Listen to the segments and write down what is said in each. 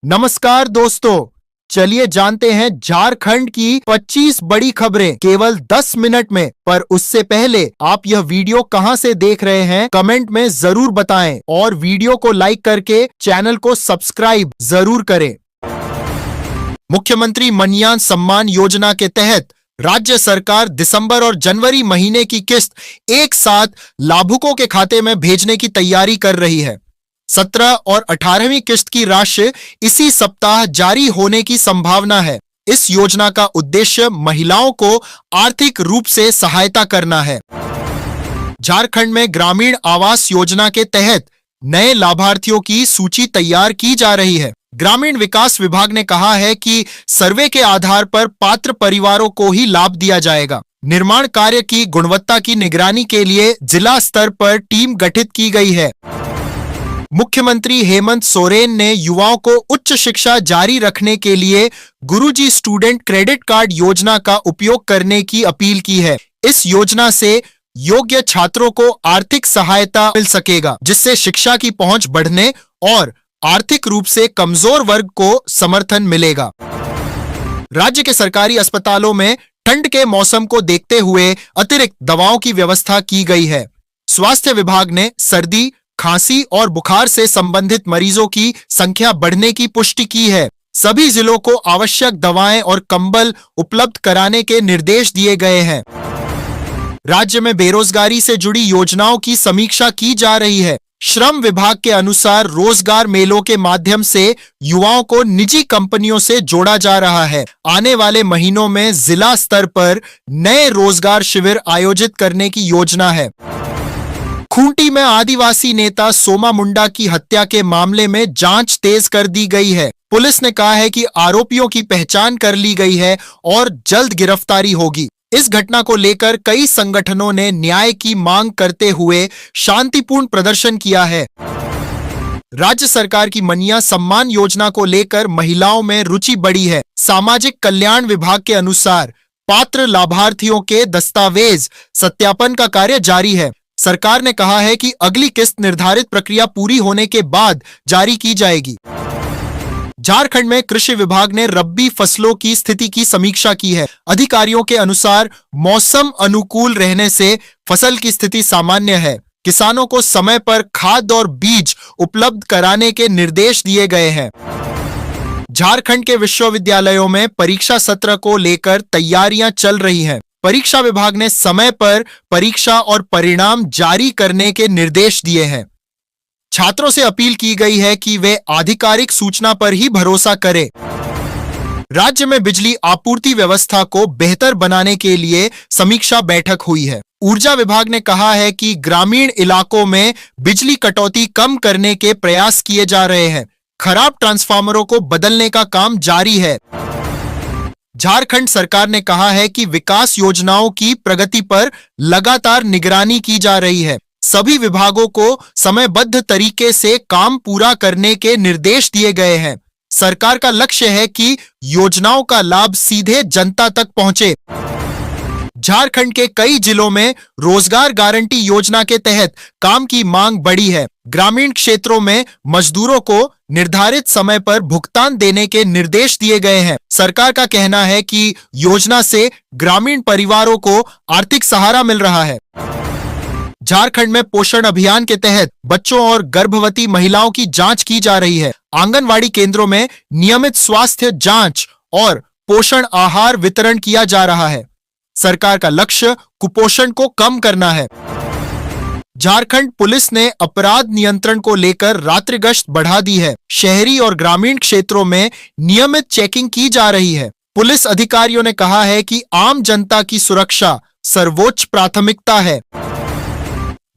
नमस्कार दोस्तों, चलिए जानते हैं झारखंड की 25 बड़ी खबरें केवल 10 मिनट में। पर उससे पहले आप यह वीडियो कहां से देख रहे हैं कमेंट में जरूर बताएं और वीडियो को लाइक करके चैनल को सब्सक्राइब जरूर करें। मुख्यमंत्री मन्यान सम्मान योजना के तहत राज्य सरकार दिसंबर और जनवरी महीने की किस्त एक साथ लाभुकों के खाते में भेजने की तैयारी कर रही है। 17 और 18वीं किस्त की राशि इसी सप्ताह जारी होने की संभावना है। इस योजना का उद्देश्य महिलाओं को आर्थिक रूप से सहायता करना है। झारखंड में ग्रामीण आवास योजना के तहत नए लाभार्थियों की सूची तैयार की जा रही है। ग्रामीण विकास विभाग ने कहा है कि सर्वे के आधार पर पात्र परिवारों को ही लाभ दिया जाएगा। निर्माण कार्य की गुणवत्ता की निगरानी के लिए जिला स्तर पर टीम गठित की गई है। मुख्यमंत्री हेमंत सोरेन ने युवाओं को उच्च शिक्षा जारी रखने के लिए गुरुजी स्टूडेंट क्रेडिट कार्ड योजना का उपयोग करने की अपील की है। इस योजना से योग्य छात्रों को आर्थिक सहायता मिल सकेगा, जिससे शिक्षा की पहुंच बढ़ने और आर्थिक रूप से कमजोर वर्ग को समर्थन मिलेगा। राज्य के सरकारी अस्पतालों में ठंड के मौसम को देखते हुए अतिरिक्त दवाओं की व्यवस्था की गई है। स्वास्थ्य विभाग ने सर्दी, खांसी और बुखार से संबंधित मरीजों की संख्या बढ़ने की पुष्टि की है। सभी जिलों को आवश्यक दवाएं और कंबल उपलब्ध कराने के निर्देश दिए गए हैं। राज्य में बेरोजगारी से जुड़ी योजनाओं की समीक्षा की जा रही है। श्रम विभाग के अनुसार रोजगार मेलों के माध्यम से युवाओं को निजी कंपनियों से जोड़ा जा रहा है। आने वाले महीनों में जिला स्तर पर नए रोजगार शिविर आयोजित करने की योजना है। खूंटी में आदिवासी नेता सोमा मुंडा की हत्या के मामले में जांच तेज कर दी गई है। पुलिस ने कहा है कि आरोपियों की पहचान कर ली गई है और जल्द गिरफ्तारी होगी। इस घटना को लेकर कई संगठनों ने न्याय की मांग करते हुए शांतिपूर्ण प्रदर्शन किया है। राज्य सरकार की मन्या सम्मान योजना को लेकर महिलाओं में रुचि बढ़ी है। सामाजिक कल्याण विभाग के अनुसार पात्र लाभार्थियों के दस्तावेज सत्यापन का कार्य जारी है। सरकार ने कहा है कि अगली किस्त निर्धारित प्रक्रिया पूरी होने के बाद जारी की जाएगी। झारखंड में कृषि विभाग ने रब्बी फसलों की स्थिति की समीक्षा की है। अधिकारियों के अनुसार मौसम अनुकूल रहने से फसल की स्थिति सामान्य है। किसानों को समय पर खाद और बीज उपलब्ध कराने के निर्देश दिए गए हैं। झारखंड के विश्वविद्यालयों में परीक्षा सत्र को लेकर तैयारियां चल रही हैं। परीक्षा विभाग ने समय पर परीक्षा और परिणाम जारी करने के निर्देश दिए हैं। छात्रों से अपील की गई है कि वे आधिकारिक सूचना पर ही भरोसा करें। राज्य में बिजली आपूर्ति व्यवस्था को बेहतर बनाने के लिए समीक्षा बैठक हुई है। ऊर्जा विभाग ने कहा है कि ग्रामीण इलाकों में बिजली कटौती कम करने के प्रयास किए जा रहे हैं। खराब ट्रांसफार्मरों को बदलने का काम जारी है। झारखंड सरकार ने कहा है कि विकास योजनाओं की प्रगति पर लगातार निगरानी की जा रही है। सभी विभागों को समयबद्ध तरीके से काम पूरा करने के निर्देश दिए गए हैं। सरकार का लक्ष्य है कि योजनाओं का लाभ सीधे जनता तक पहुंचे। झारखंड के कई जिलों में रोजगार गारंटी योजना के तहत काम की मांग बढ़ी है। ग्रामीण क्षेत्रों में मजदूरों को निर्धारित समय पर भुगतान देने के निर्देश दिए गए हैं। सरकार का कहना है कि योजना से ग्रामीण परिवारों को आर्थिक सहारा मिल रहा है। झारखंड में पोषण अभियान के तहत बच्चों और गर्भवती महिलाओं की जांच की जा रही है। आंगनवाड़ी केंद्रों में नियमित स्वास्थ्य जांच और पोषण आहार वितरण किया जा रहा है। सरकार का लक्ष्य कुपोषण को कम करना है। झारखंड पुलिस ने अपराध नियंत्रण को लेकर रात्रि गश्त बढ़ा दी है। शहरी और ग्रामीण क्षेत्रों में नियमित चेकिंग की जा रही है। पुलिस अधिकारियों ने कहा है कि आम जनता की सुरक्षा सर्वोच्च प्राथमिकता है।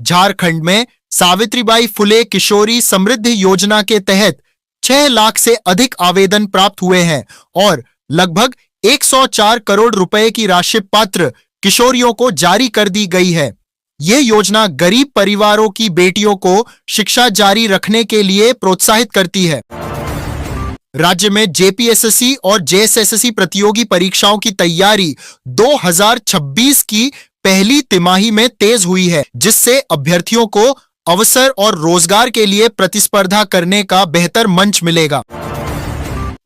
झारखंड में सावित्रीबाई फुले किशोरी समृद्धि योजना के तहत 6 लाख से अधिक आवेदन प्राप्त हुए हैं और लगभग 104 करोड़ रुपए की राशि पात्र किशोरियों को जारी कर दी गई है। यह योजना गरीब परिवारों की बेटियों को शिक्षा जारी रखने के लिए प्रोत्साहित करती है। राज्य में जेपीएसएससी और जेएसएससी प्रतियोगी परीक्षाओं की तैयारी 2026 की पहली तिमाही में तेज हुई है, जिससे अभ्यर्थियों को अवसर और रोजगार के लिए प्रतिस्पर्धा करने का बेहतर मंच मिलेगा।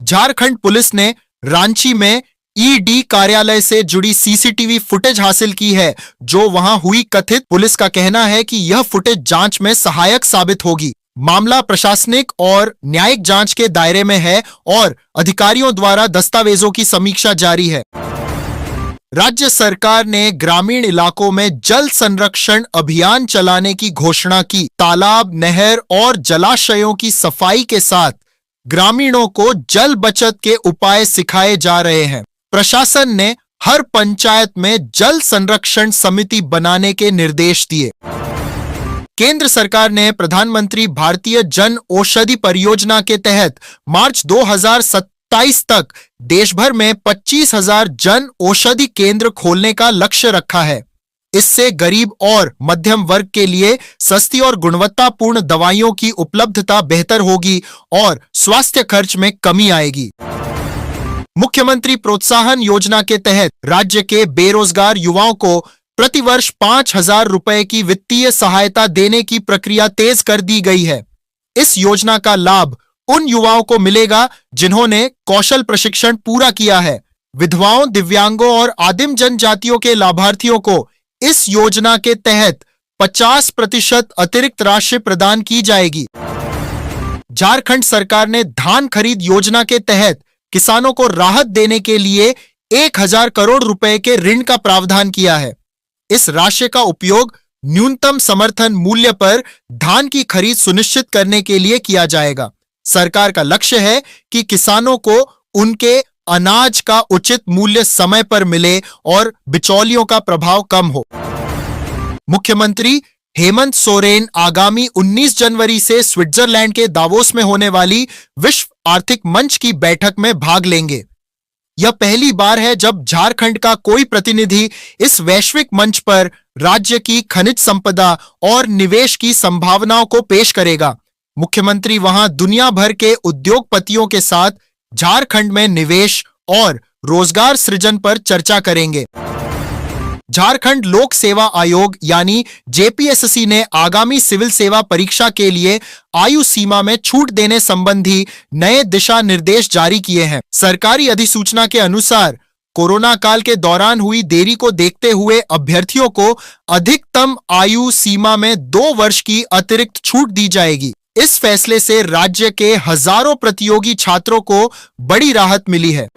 झारखंड पुलिस ने रांची में ईडी कार्यालय से जुड़ी सीसीटीवी फुटेज हासिल की है, जो वहां हुई कथित। पुलिस का कहना है कि यह फुटेज जांच में सहायक साबित होगी। मामला प्रशासनिक और न्यायिक जांच के दायरे में है और अधिकारियों द्वारा दस्तावेजों की समीक्षा जारी है। राज्य सरकार ने ग्रामीण इलाकों में जल संरक्षण अभियान चलाने की घोषणा की। तालाब, नहर और जलाशयों की सफाई के साथ ग्रामीणों को जल बचत के उपाय सिखाए जा रहे हैं। प्रशासन ने हर पंचायत में जल संरक्षण समिति बनाने के निर्देश दिए। केंद्र सरकार ने प्रधानमंत्री भारतीय जन औषधि परियोजना के तहत मार्च 2027 तक देश भर में 25,000 जन औषधि केंद्र खोलने का लक्ष्य रखा है। इससे गरीब और मध्यम वर्ग के लिए सस्ती और गुणवत्तापूर्ण दवाइयों की उपलब्धता बेहतर होगी और स्वास्थ्य खर्च में कमी आएगी। मुख्यमंत्री प्रोत्साहन योजना के तहत राज्य के बेरोजगार युवाओं को प्रतिवर्ष 5,000 रुपए की वित्तीय सहायता देने की प्रक्रिया तेज कर दी गई है। इस योजना का लाभ उन युवाओं को मिलेगा जिन्होंने कौशल प्रशिक्षण पूरा किया है। विधवाओं, दिव्यांगों और आदिम जनजातियों के लाभार्थियों को इस योजना के तहत 50% अतिरिक्त राशि प्रदान की जाएगी। झारखंड सरकार ने धान खरीद योजना के तहत किसानों को राहत देने के लिए 1,000 करोड़ रुपए के ऋण का प्रावधान किया है। इस राशि का उपयोग न्यूनतम समर्थन मूल्य पर धान की खरीद सुनिश्चित करने के लिए किया जाएगा। सरकार का लक्ष्य है कि किसानों को उनके अनाज का उचित मूल्य समय पर मिले और बिचौलियों का प्रभाव कम हो। मुख्यमंत्री हेमंत सोरेन आगामी 19 जनवरी से स्विट्जरलैंड के दावोस में होने वाली विश्व आर्थिक मंच की बैठक में भाग लेंगे। यह पहली बार है जब झारखंड का कोई प्रतिनिधि इस वैश्विक मंच पर राज्य की खनिज संपदा और निवेश की संभावनाओं को पेश करेगा। मुख्यमंत्री वहां दुनिया भर के उद्योगपतियों के साथ झारखंड में निवेश और रोजगार सृजन पर चर्चा करेंगे। झारखंड लोक सेवा आयोग यानी जेपीएससी ने आगामी सिविल सेवा परीक्षा के लिए आयु सीमा में छूट देने संबंधी नए दिशा निर्देश जारी किए हैं। सरकारी अधिसूचना के अनुसार कोरोना काल के दौरान हुई देरी को देखते हुए अभ्यर्थियों को अधिकतम आयु सीमा में 2 वर्ष की अतिरिक्त छूट दी जाएगी। इस फैसले से राज्य के हजारों प्रतियोगी छात्रों को बड़ी राहत मिली है।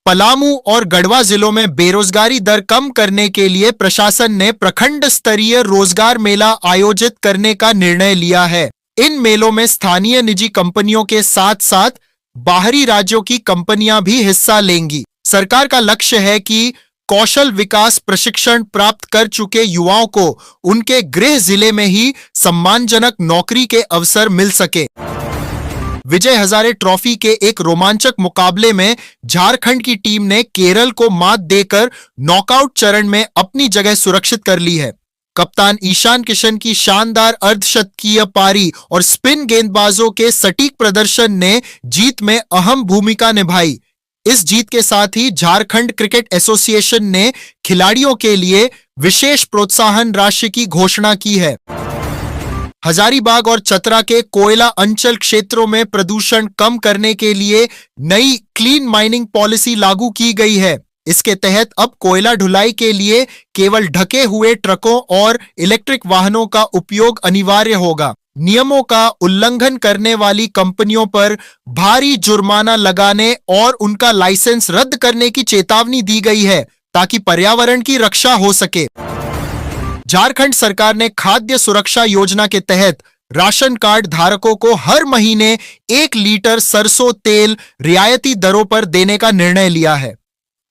पलामू और गढ़वा जिलों में बेरोजगारी दर कम करने के लिए प्रशासन ने प्रखंड स्तरीय रोजगार मेला आयोजित करने का निर्णय लिया है। इन मेलों में स्थानीय निजी कंपनियों के साथ साथ बाहरी राज्यों की कंपनियां भी हिस्सा लेंगी। सरकार का लक्ष्य है कि कौशल विकास प्रशिक्षण प्राप्त कर चुके युवाओं को उनके गृह जिले में ही सम्मानजनक नौकरी के अवसर मिल सके। विजय हजारे ट्रॉफी के एक रोमांचक मुकाबले में झारखंड की टीम ने केरल को मात देकर नॉकआउट चरण में अपनी जगह सुरक्षित कर ली है। कप्तान ईशान किशन की शानदार अर्धशतकीय पारी और स्पिन गेंदबाजों के सटीक प्रदर्शन ने जीत में अहम भूमिका निभाई। इस जीत के साथ ही झारखंड क्रिकेट एसोसिएशन ने खिलाड़ियों के लिए विशेष प्रोत्साहन राशि की घोषणा की है। हजारीबाग और चतरा के कोयला अंचल क्षेत्रों में प्रदूषण कम करने के लिए नई क्लीन माइनिंग पॉलिसी लागू की गई है। इसके तहत अब कोयला ढुलाई के लिए केवल ढके हुए ट्रकों और इलेक्ट्रिक वाहनों का उपयोग अनिवार्य होगा। नियमों का उल्लंघन करने वाली कंपनियों पर भारी जुर्माना लगाने और उनका लाइसेंस रद्द करने की चेतावनी दी गई है ताकि पर्यावरण की रक्षा हो सके। झारखंड सरकार ने खाद्य सुरक्षा योजना के तहत राशन कार्ड धारकों को हर महीने 1 लीटर सरसों तेल रियायती दरों पर देने का निर्णय लिया है।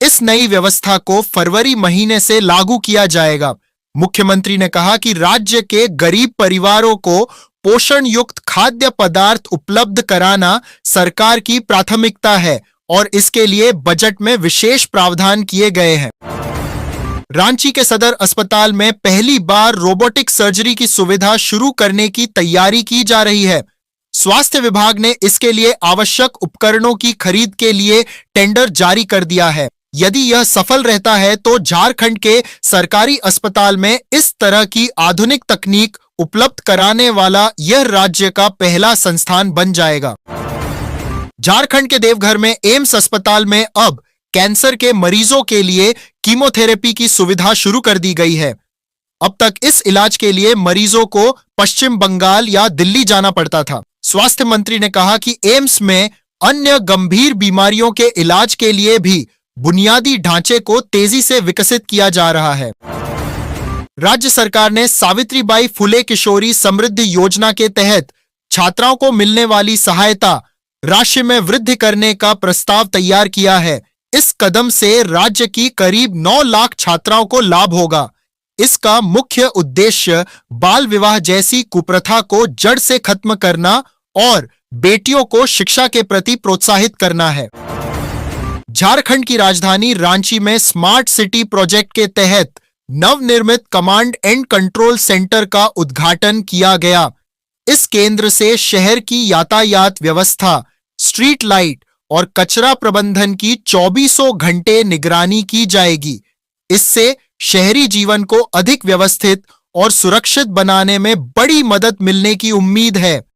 इस नई व्यवस्था को फरवरी महीने से लागू किया जाएगा। मुख्यमंत्री ने कहा कि राज्य के गरीब परिवारों को पोषण युक्त खाद्य पदार्थ उपलब्ध कराना सरकार की प्राथमिकता है और इसके लिए बजट में विशेष प्रावधान किए गए हैं। रांची के सदर अस्पताल में पहली बार रोबोटिक सर्जरी की सुविधा शुरू करने की तैयारी की जा रही है। स्वास्थ्य विभाग ने इसके लिए आवश्यक उपकरणों की खरीद के लिए टेंडर जारी कर दिया है। यदि यह सफल रहता है तो झारखंड के सरकारी अस्पताल में इस तरह की आधुनिक तकनीक उपलब्ध कराने वाला यह राज्य का पहला संस्थान बन जाएगा। झारखंड के देवघर में एम्स अस्पताल में अब कैंसर के मरीजों के लिए कीमोथेरेपी की सुविधा शुरू कर दी गई है। अब तक इस इलाज के लिए मरीजों को पश्चिम बंगाल या दिल्ली जाना पड़ता था। स्वास्थ्य मंत्री ने कहा कि एम्स में अन्य गंभीर बीमारियों के इलाज के लिए भी बुनियादी ढांचे को तेजी से विकसित किया जा रहा है। राज्य सरकार ने सावित्रीबाई फुले किशोरी समृद्धि योजना के तहत छात्राओं को मिलने वाली सहायता राशि में वृद्धि करने का प्रस्ताव तैयार किया है। इस कदम से राज्य की करीब 9 लाख छात्राओं को लाभ होगा। इसका मुख्य उद्देश्य बाल विवाह जैसी कुप्रथा को जड़ से खत्म करना और बेटियों को शिक्षा के प्रति प्रोत्साहित करना है। झारखंड की राजधानी रांची में स्मार्ट सिटी प्रोजेक्ट के तहत नवनिर्मित कमांड एंड कंट्रोल सेंटर का उद्घाटन किया गया। इस केंद्र से शहर की यातायात व्यवस्था, स्ट्रीट लाइट और कचरा प्रबंधन की 24 घंटे निगरानी की जाएगी। इससे शहरी जीवन को अधिक व्यवस्थित और सुरक्षित बनाने में बड़ी मदद मिलने की उम्मीद है।